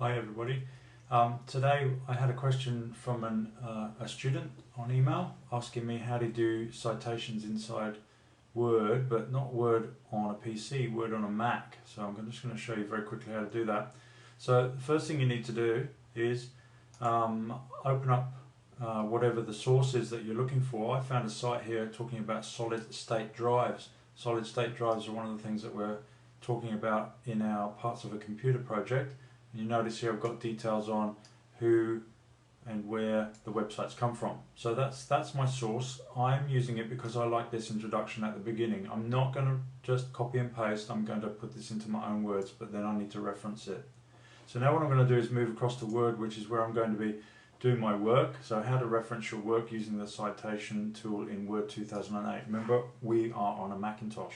Hi everybody. Today I had a question from a student on email asking me how to do citations inside Word, but not Word on a PC, Word on a Mac. So I'm just going to show you very quickly how to do that. So the first thing you need to do is open up whatever the source is that you're looking for. I found a site here talking about solid state drives. Solid state drives are one of the things that we're talking about in our parts of a computer project. You notice here I've got details on who and where the websites come from. So that's my source. I'm using it because I like this introduction at the beginning. I'm not going to just copy and paste. I'm going to put this into my own words, but then I need to reference it. So now what I'm going to do is move across to Word, which is where I'm going to be doing my work. So how to reference your work using the citation tool in Word 2008. Remember, we are on a Macintosh.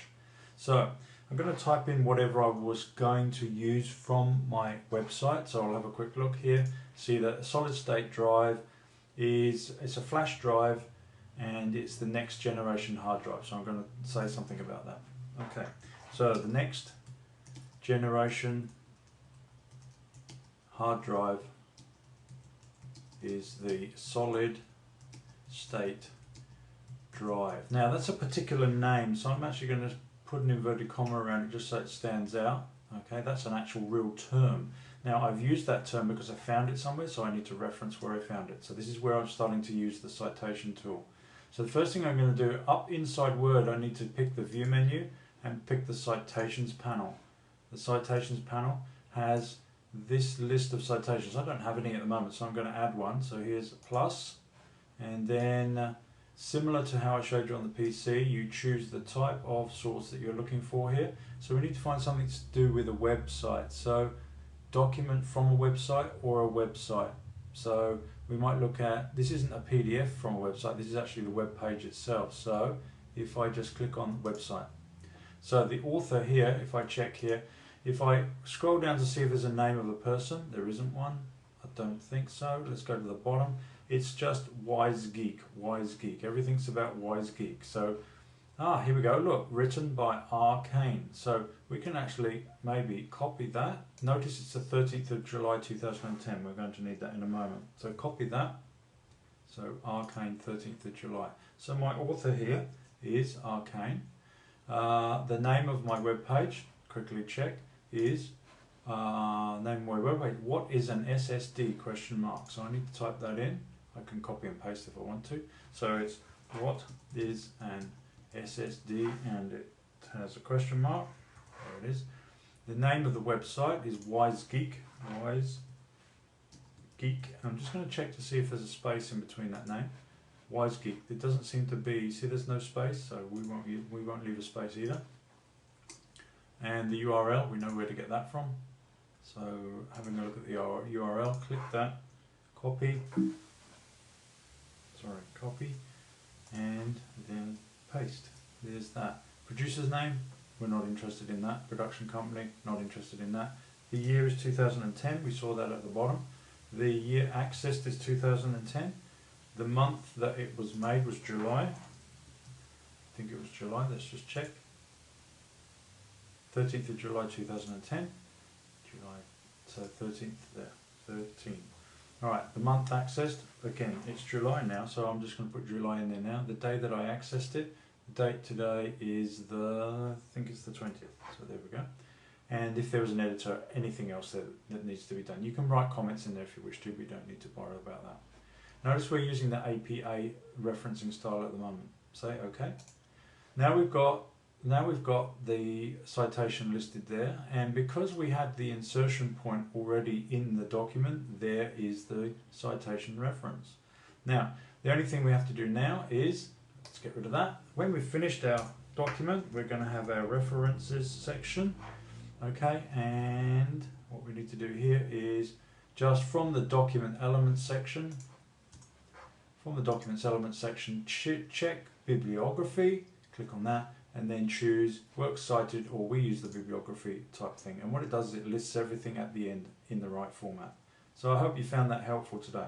So I'm going to type in whatever I was going to use from my website. So I'll have a quick look here. See that a solid state drive it's a flash drive and it's the next generation hard drive. So I'm going to say something about that. Okay, so the next generation hard drive is the solid state drive. Now that's a particular name, so I'm actually going to put an inverted comma around it just so it stands out. Okay, that's an actual real term. Now I've used that term because I found it somewhere, so I need to reference where I found it. So this is where I'm starting to use the citation tool. So the first thing I'm going to do, up inside Word, I need to pick the View menu and pick the Citations panel. The Citations panel has this list of citations. I don't have any at the moment, so I'm going to add one. So here's a plus, and then similar to how I showed you on the PC, you choose the type of source that you're looking for here. So we need to find something to do with a website. So document from a website or a website. So we might look at, this isn't a PDF from a website, this is actually the web page itself. So if I just click on website. So the author here, if I check here, if I scroll down to see if there's a name of a person, there isn't one. I don't think so. Let's go to the bottom. It's just Wise Geek, Wise Geek. Everything's about Wise Geek. So, here we go. Look, written by Arcane. So we can actually maybe copy that. Notice it's the 13th of July 2010. We're going to need that in a moment. So copy that. So Arcane, 13th of July. So my author here is Arcane. The name of my web page, quickly check, is name of my web page. What is an SSD? Question mark. So I need to type that in. I can copy and paste if I want to. So it's what is an SSD, and it has a question mark. There it is. The name of the website is Wise Geek. Wise Geek. I'm just going to check to see if there's a space in between that name. Wise Geek. It doesn't seem to be. See, there's no space, so we won't leave a space either. And the URL, we know where to get that from. So having a look at the URL, click that, copy, and then paste. There's that. Producer's name, we're not interested in that. Production company, not interested in that. The year is 2010, we saw that at the bottom. The year accessed is 2010. The month that it was made was July. I think it was July, let's just check. 13th of July 2010. July, so 13th there, 13. Alright, the month accessed, again, it's July now, so I'm just going to put July in there now. The day that I accessed it, the date today is I think it's the 20th, so there we go. And if there was an editor, anything else that needs to be done. You can write comments in there if you wish to, but you don't need to bother about that. Notice we're using the APA referencing style at the moment. Say OK. Now we've got the citation listed there, and because we had the insertion point already in the document, there is the citation reference. Now, the only thing we have to do now is, let's get rid of that. When we've finished our document, we're going to have our references section. Okay, and what we need to do here is just from the document elements section, check bibliography, click on that, and then choose works cited, or we use the bibliography type thing. And what it does is it lists everything at the end in the right format. So I hope you found that helpful today.